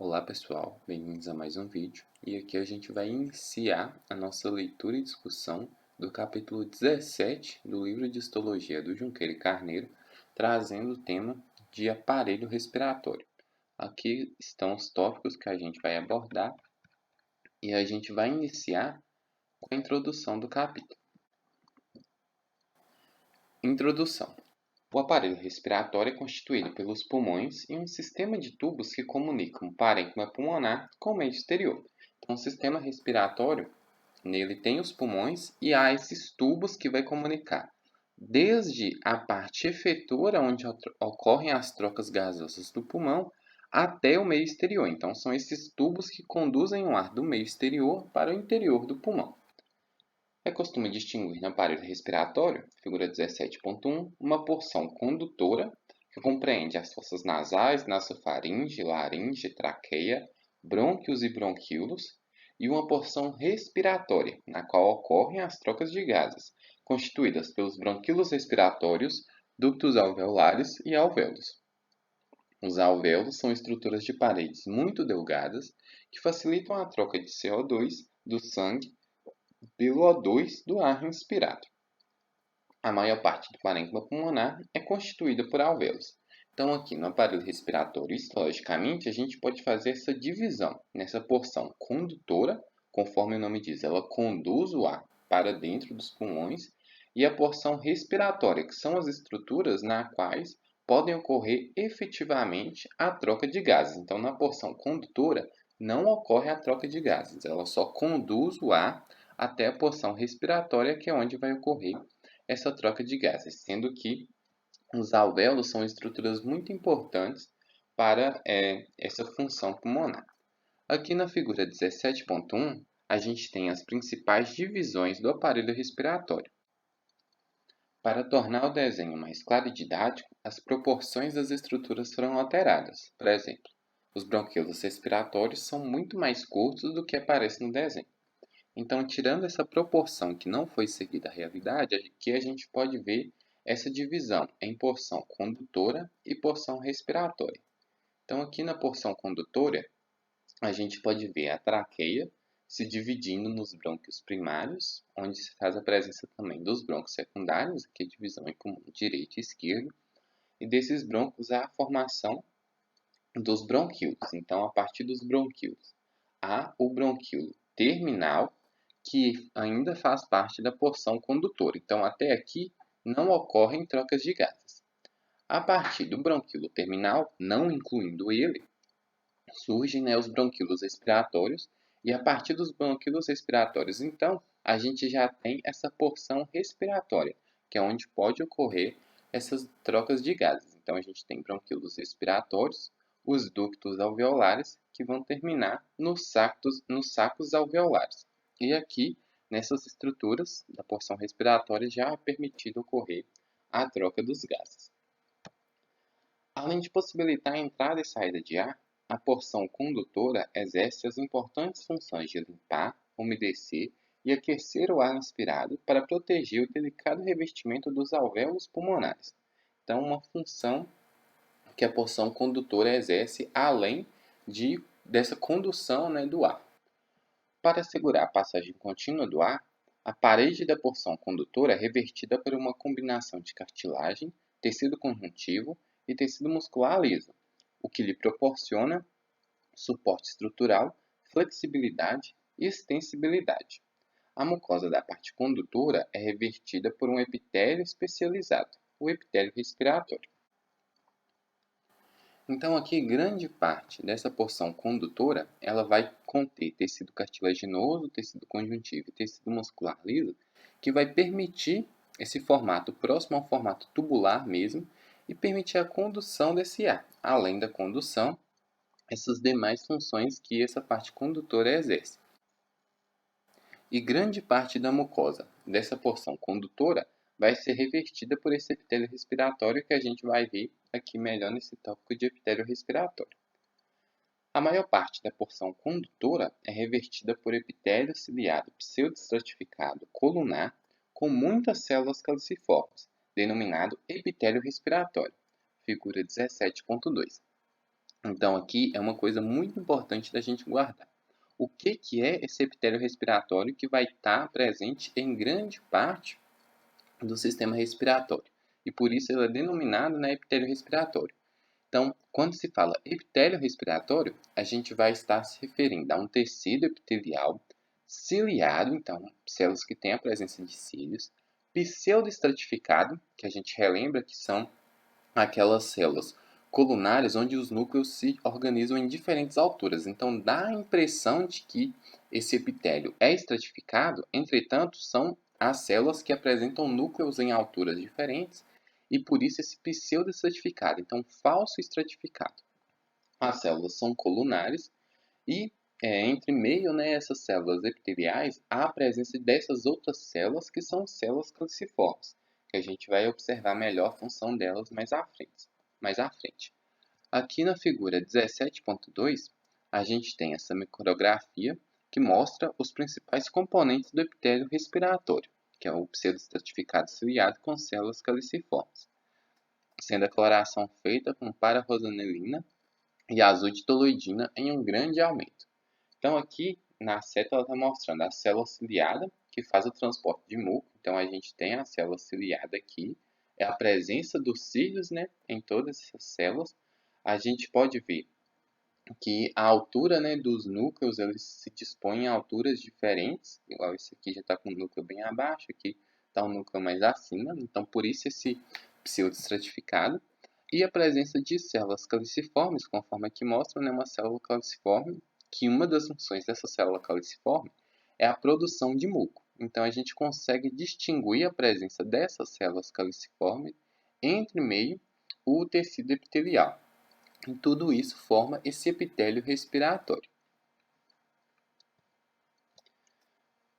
Olá pessoal, bem-vindos a mais um vídeo e aqui a gente vai iniciar a nossa leitura e discussão do capítulo 17 do livro de Histologia do Junqueira e Carneiro, trazendo o tema de aparelho respiratório. Aqui estão os tópicos que a gente vai abordar e a gente vai iniciar com a introdução do capítulo. Introdução. O aparelho respiratório é constituído pelos pulmões e um sistema de tubos que comunicam o parênquima pulmonar com o meio exterior. Então, o sistema respiratório, nele tem os pulmões e há esses tubos que vai comunicar desde a parte efetora, onde ocorrem as trocas gasosas do pulmão, até o meio exterior. Então, são esses tubos que conduzem o ar do meio exterior para o interior do pulmão. É costume distinguir no aparelho respiratório, figura 17.1, uma porção condutora, que compreende as fossas nasais, nasofaringe, laringe, traqueia, brônquios e bronquíolos, e uma porção respiratória, na qual ocorrem as trocas de gases, constituídas pelos bronquíolos respiratórios, ductos alveolares e alvéolos. Os alvéolos são estruturas de paredes muito delgadas que facilitam a troca de CO2 do sangue pelo O2 do ar inspirado. A maior parte do parênquima pulmonar é constituída por alvéolos. Então, aqui no aparelho respiratório, histologicamente, a gente pode fazer essa divisão nessa porção condutora, conforme o nome diz, ela conduz o ar para dentro dos pulmões, e a porção respiratória, que são as estruturas nas quais podem ocorrer efetivamente a troca de gases. Então, na porção condutora, não ocorre a troca de gases, ela só conduz o ar até a porção respiratória, que é onde vai ocorrer essa troca de gases, sendo que os alvéolos são estruturas muito importantes para essa função pulmonar. Aqui na figura 17.1, a gente tem as principais divisões do aparelho respiratório. Para tornar o desenho mais claro e didático, as proporções das estruturas foram alteradas. Por exemplo, os bronquíolos respiratórios são muito mais curtos do que aparece no desenho. Então, tirando essa proporção que não foi seguida à realidade, aqui a gente pode ver essa divisão em porção condutora e porção respiratória. Então, aqui na porção condutora, a gente pode ver a traqueia se dividindo nos brônquios primários, onde se faz a presença também dos brônquios secundários, aqui a divisão em pulmão direito e esquerdo, e desses brônquios há a formação dos bronquíolos. Então, a partir dos bronquíolos, há o bronquíolo terminal, que ainda faz parte da porção condutora. Então, até aqui, não ocorrem trocas de gases. A partir do bronquíolo terminal, não incluindo ele, surgem os bronquíolos respiratórios, e a partir dos bronquíolos respiratórios, então, a gente já tem essa porção respiratória, que é onde pode ocorrer essas trocas de gases. Então, a gente tem bronquíolos respiratórios, os ductos alveolares, que vão terminar nos sacos alveolares. E aqui, nessas estruturas da porção respiratória, já é permitido ocorrer a troca dos gases. Além de possibilitar a entrada e saída de ar, a porção condutora exerce as importantes funções de limpar, umedecer e aquecer o ar inspirado para proteger o delicado revestimento dos alvéolos pulmonares. Então, uma função que a porção condutora exerce além dessa condução do ar. Para assegurar a passagem contínua do ar, a parede da porção condutora é revertida por uma combinação de cartilagem, tecido conjuntivo e tecido muscular liso, o que lhe proporciona suporte estrutural, flexibilidade e extensibilidade. A mucosa da parte condutora é revertida por um epitélio especializado, o epitélio respiratório. Então, aqui, grande parte dessa porção condutora, ela vai conter tecido cartilaginoso, tecido conjuntivo e tecido muscular liso, que vai permitir esse formato próximo ao formato tubular mesmo e permitir a condução desse ar. Além da condução, essas demais funções que essa parte condutora exerce. E grande parte da mucosa dessa porção condutora vai ser revertida por esse epitélio respiratório, que a gente vai ver aqui melhor nesse tópico de epitélio respiratório. A maior parte da porção condutora é revertida por epitélio ciliado pseudoestratificado colunar com muitas células caliciformes, denominado epitélio respiratório, figura 17.2. Então, aqui é uma coisa muito importante da gente guardar. O que é esse epitélio respiratório que vai estar presente em grande parte do sistema respiratório? E por isso ele é denominado, né, epitélio respiratório. Então, quando se fala epitélio respiratório, a gente vai estar se referindo a um tecido epitelial ciliado, então, células que têm a presença de cílios, pseudoestratificado, que a gente relembra que são aquelas células colunares onde os núcleos se organizam em diferentes alturas. Então, dá a impressão de que esse epitélio é estratificado, entretanto, são as células que apresentam núcleos em alturas diferentes e por isso esse pseudo-estratificado, então falso estratificado. As células são colunares e entre meio, né, essas células epiteliais há a presença dessas outras células que são células caliciformes, que a gente vai observar melhor a função delas mais à frente. Aqui na figura 17.2, a gente tem essa micrografia que mostra os principais componentes do epitélio respiratório, que é o pseudoestratificado ciliado com células caliciformes, sendo a coloração feita com pararosonelina e azul-toluidina em um grande aumento. Então, aqui na seta ela está mostrando a célula ciliada, que faz o transporte de muco. Então, a gente tem a célula ciliada aqui, é a presença dos cílios, né, em todas essas células. A gente pode ver que a altura, né, dos núcleos eles se dispõem em alturas diferentes. Igual esse aqui já está com o núcleo bem abaixo, aqui está um núcleo mais acima. Então, por isso esse pseudoestratificado. E a presença de células caliciformes, conforme aqui mostra, né, uma célula caliciforme, que uma das funções dessa célula caliciforme é a produção de muco. Então, a gente consegue distinguir a presença dessas células caliciformes entre meio o tecido epitelial. E tudo isso forma esse epitélio respiratório.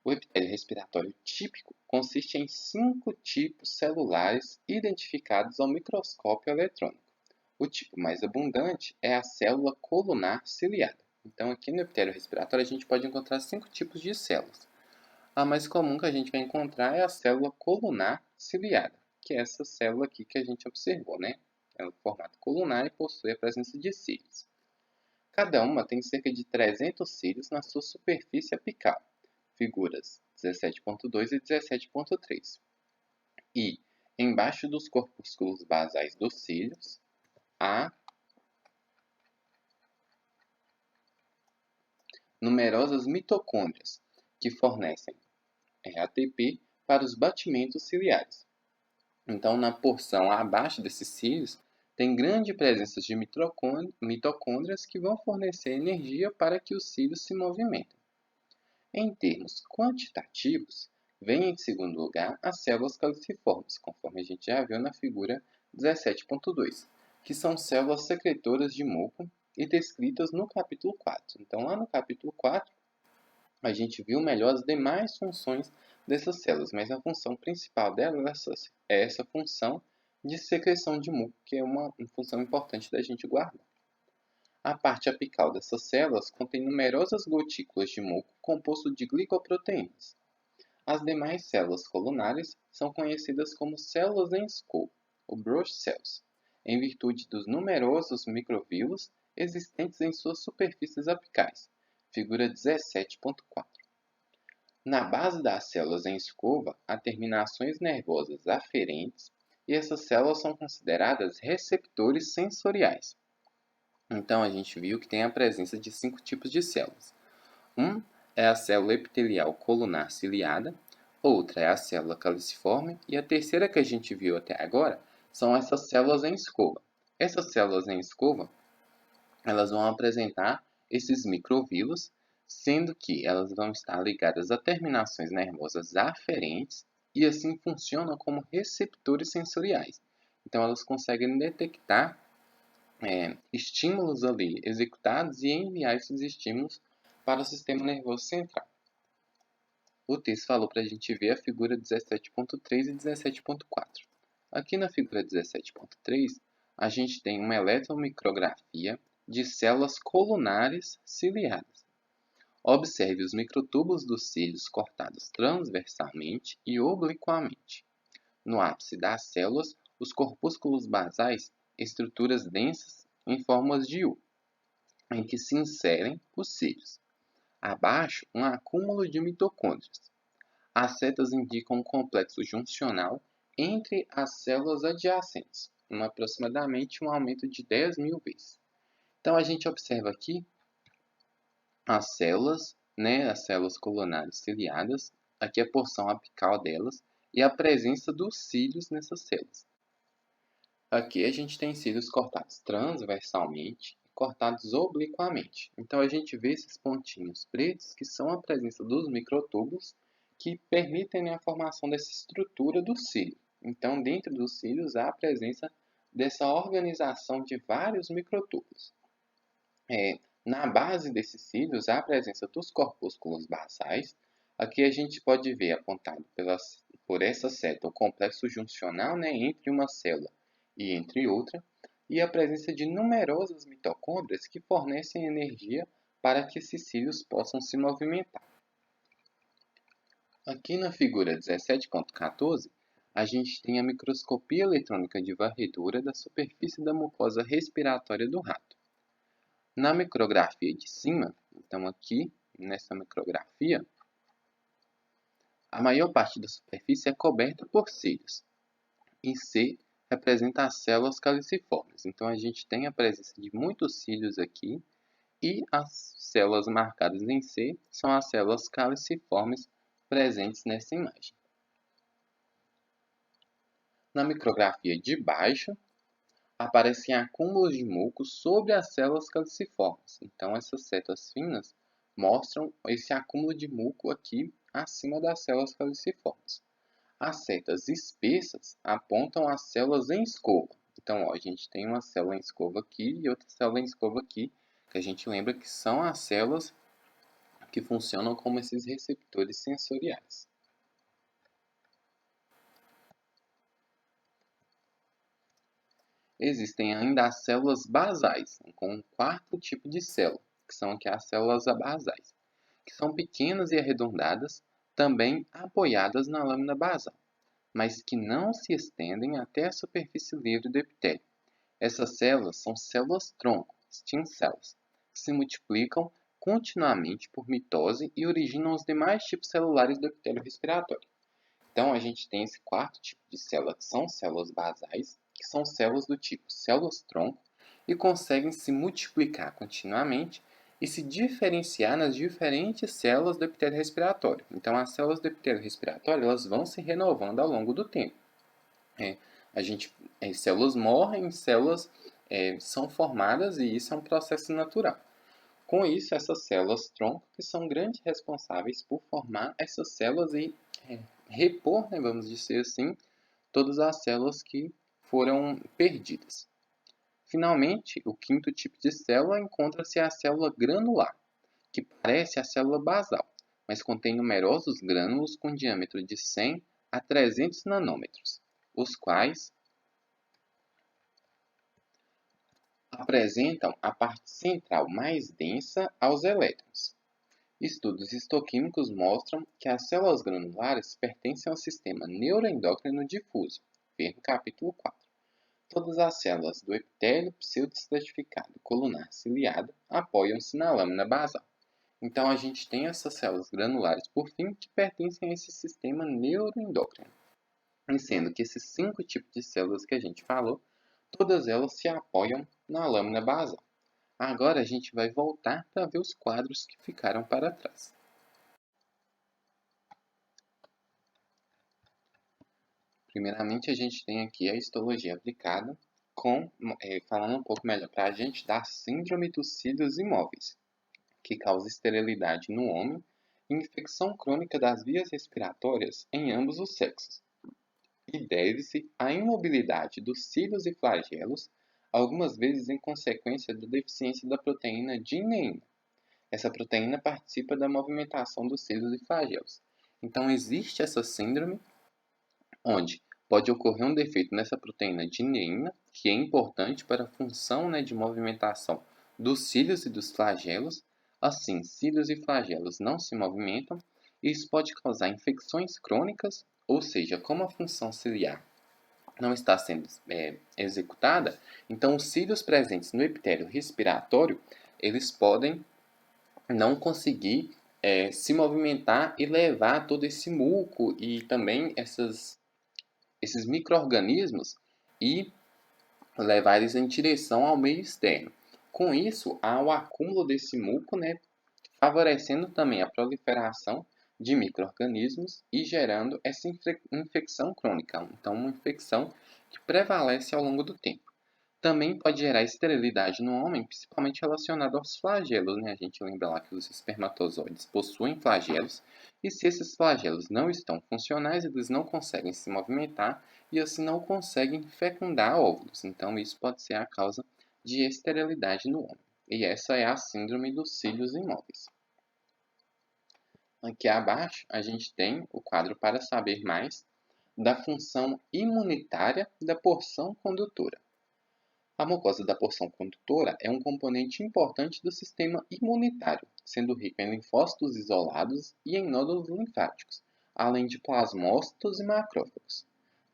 O epitélio respiratório típico consiste em 5 tipos celulares identificados ao microscópio eletrônico. O tipo mais abundante é a célula colunar ciliada. Então, aqui no epitélio respiratório, a gente pode encontrar 5 tipos de células. A mais comum que a gente vai encontrar é a célula colunar ciliada, que é essa célula aqui que a gente observou, né? Ela é de formato colunar e possui a presença de cílios. Cada uma tem cerca de 300 cílios na sua superfície apical, figuras 17.2 e 17.3. E, embaixo dos corpúsculos basais dos cílios, há numerosas mitocôndrias, que fornecem ATP para os batimentos ciliares. Então, na porção abaixo desses cílios, tem grande presença de mitocôndrias que vão fornecer energia para que os cílios se movimentem. Em termos quantitativos, vem em segundo lugar as células caliciformes, conforme a gente já viu na figura 17.2, que são células secretoras de muco e descritas no capítulo 4. Então, lá no capítulo 4, a gente viu melhor as demais funções dessas células, mas a função principal delas é essa função de secreção de muco, que é uma função importante da gente guardar. A parte apical dessas células contém numerosas gotículas de muco composto de glicoproteínas. As demais células colunares são conhecidas como células em escova, ou brush cells, em virtude dos numerosos microvílulos existentes em suas superfícies apicais, figura 17.4. Na base das células em escova há terminações nervosas aferentes e essas células são consideradas receptores sensoriais. Então, a gente viu que tem a presença de 5 tipos de células. Um é a célula epitelial colunar ciliada, outra é a célula caliciforme e a terceira que a gente viu até agora são essas células em escova. Essas células em escova, elas vão apresentar esses microvílulos, sendo que elas vão estar ligadas a terminações nervosas aferentes e assim funcionam como receptores sensoriais. Então, elas conseguem detectar estímulos ali executados e enviar esses estímulos para o sistema nervoso central. O texto falou para a gente ver a figura 17.3 e 17.4. Aqui na figura 17.3, a gente tem uma eletromicrografia de células colunares ciliadas. Observe os microtúbulos dos cílios cortados transversalmente e obliquamente. No ápice das células, os corpúsculos basais, estruturas densas em formas de U. em que se inserem os cílios. Abaixo, um acúmulo de mitocôndrias. As setas indicam um complexo juncional entre as células adjacentes, aproximadamente um aumento de 10.000 vezes. Então, a gente observa aqui as células, as células coronárias ciliadas, aqui a porção apical delas, e a presença dos cílios nessas células. Aqui a gente tem cílios cortados transversalmente e cortados obliquamente. Então, a gente vê esses pontinhos pretos, que são a presença dos microtúbulos, que permitem a formação dessa estrutura do cílio. Então, dentro dos cílios, há a presença dessa organização de vários microtúbulos. Na base desses cílios, há a presença dos corpúsculos basais. Aqui a gente pode ver, apontado por essa seta, o complexo juncional entre uma célula e entre outra, e a presença de numerosas mitocôndrias que fornecem energia para que esses cílios possam se movimentar. Aqui na figura 17.14, a gente tem a microscopia eletrônica de varredura da superfície da mucosa respiratória do rato. Na micrografia de cima, então aqui nessa micrografia, a maior parte da superfície é coberta por cílios. E C representa as células caliciformes. Então a gente tem a presença de muitos cílios aqui, e as células marcadas em C são as células caliciformes presentes nessa imagem. Na micrografia de baixo, aparecem acúmulos de muco sobre as células caliciformes. Então, essas setas finas mostram esse acúmulo de muco aqui acima das células caliciformes. As setas espessas apontam as células em escova. Então, a gente tem uma célula em escova aqui e outra célula em escova aqui, que a gente lembra que são as células que funcionam como esses receptores sensoriais. Existem ainda as células basais, com um quarto tipo de célula, que são aqui as células basais, que são pequenas e arredondadas, também apoiadas na lâmina basal, mas que não se estendem até a superfície livre do epitélio. Essas células são células-tronco, stem cells, que se multiplicam continuamente por mitose e originam os demais tipos celulares do epitélio respiratório. Então, a gente tem esse quarto tipo de célula, que são células basais, que são células do tipo células-tronco e conseguem se multiplicar continuamente e se diferenciar nas diferentes células do epitélio respiratório. Então, as células do epitélio respiratório elas vão se renovando ao longo do tempo. Células morrem, células são formadas e isso é um processo natural. Com isso, essas células-tronco que são grandes responsáveis por formar essas células e repor, vamos dizer assim, todas as células que foram perdidas. Finalmente, o quinto tipo de célula encontra-se a célula granular, que parece a célula basal, mas contém numerosos grânulos com diâmetro de 100 a 300 nanômetros, os quais apresentam a parte central mais densa aos elétrons. Estudos histoquímicos mostram que as células granulares pertencem ao sistema neuroendócrino difuso, ver no capítulo 4. Todas as células do epitélio pseudoestratificado colunar ciliado apoiam-se na lâmina basal. Então, a gente tem essas células granulares, por fim, que pertencem a esse sistema neuroendócrino. E sendo que esses 5 tipos de células que a gente falou, todas elas se apoiam na lâmina basal. Agora a gente vai voltar para ver os quadros que ficaram para trás. Primeiramente, a gente tem aqui a histologia aplicada, falando um pouco melhor para a gente da síndrome dos cílios imóveis, que causa esterilidade no homem e infecção crônica das vias respiratórias em ambos os sexos. E deve-se à imobilidade dos cílios e flagelos, algumas vezes em consequência da deficiência da proteína dineína. Essa proteína participa da movimentação dos cílios e flagelos. Então, existe essa síndrome, onde pode ocorrer um defeito nessa proteína dineína, que é importante para a função de movimentação dos cílios e dos flagelos. Assim, cílios e flagelos não se movimentam, e isso pode causar infecções crônicas, ou seja, como a função ciliar não está sendo executada, então os cílios presentes no epitélio respiratório eles podem não conseguir se movimentar e levar todo esse muco e também esses micro-organismos e levar eles em direção ao meio externo. Com isso, há o acúmulo desse muco, né, favorecendo também a proliferação de micro-organismos e gerando essa infecção crônica. Então, uma infecção que prevalece ao longo do tempo. Também pode gerar esterilidade no homem, principalmente relacionado aos flagelos, né? A gente lembra lá que os espermatozoides possuem flagelos, e se esses flagelos não estão funcionais, eles não conseguem se movimentar e assim não conseguem fecundar óvulos. Então, isso pode ser a causa de esterilidade no homem. E essa é a síndrome dos cílios imóveis. Aqui abaixo, a gente tem o quadro para saber mais da função imunitária da porção condutora. A mucosa da porção condutora é um componente importante do sistema imunitário, sendo rica em linfócitos isolados e em nódulos linfáticos, além de plasmócitos e macrófagos.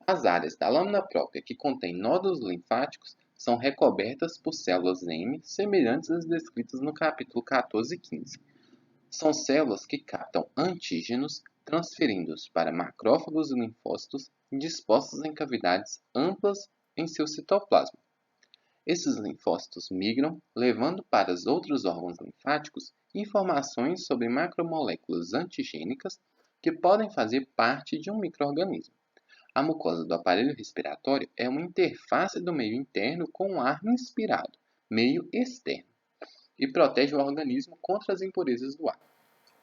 As áreas da lâmina própria que contêm nódulos linfáticos são recobertas por células M semelhantes às descritas no capítulo 14 e 15. São células que captam antígenos, transferindo-os para macrófagos e linfócitos dispostos em cavidades amplas em seu citoplasma. Esses linfócitos migram, levando para os outros órgãos linfáticos informações sobre macromoléculas antigênicas que podem fazer parte de um micro-organismo. A mucosa do aparelho respiratório é uma interface do meio interno com o ar inspirado, meio externo, e protege o organismo contra as impurezas do ar.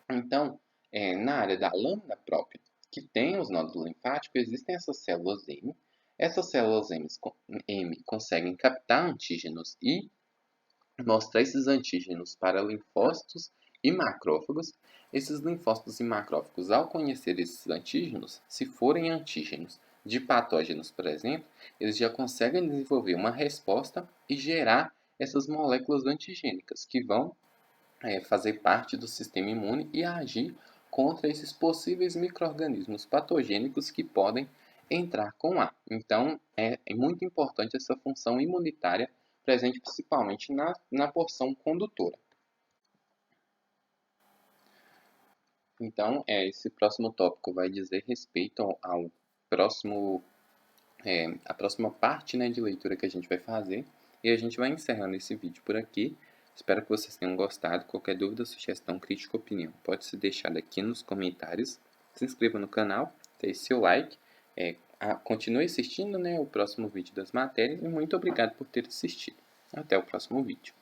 Então, na área da lâmina própria, que tem os nódulos linfáticos, existem essas células M. Essas células M conseguem captar antígenos e mostrar esses antígenos para linfócitos e macrófagos. Esses linfócitos e macrófagos, ao conhecer esses antígenos, se forem antígenos de patógenos, por exemplo, eles já conseguem desenvolver uma resposta e gerar essas moléculas antigênicas que vão fazer parte do sistema imune e agir contra esses possíveis micro-organismos patogênicos que podem entrar com ar. Então, é muito importante essa função imunitária presente principalmente na porção condutora. Então, esse próximo tópico vai dizer respeito ao próximo, a próxima parte, né, de leitura que a gente vai fazer. E a gente vai encerrando esse vídeo por aqui. Espero que vocês tenham gostado. Qualquer dúvida, sugestão, crítica, opinião, pode ser deixada aqui nos comentários. Se inscreva no canal, deixe seu like. Continue assistindo, né, o próximo vídeo das matérias. E muito obrigado por ter assistido. Até o próximo vídeo.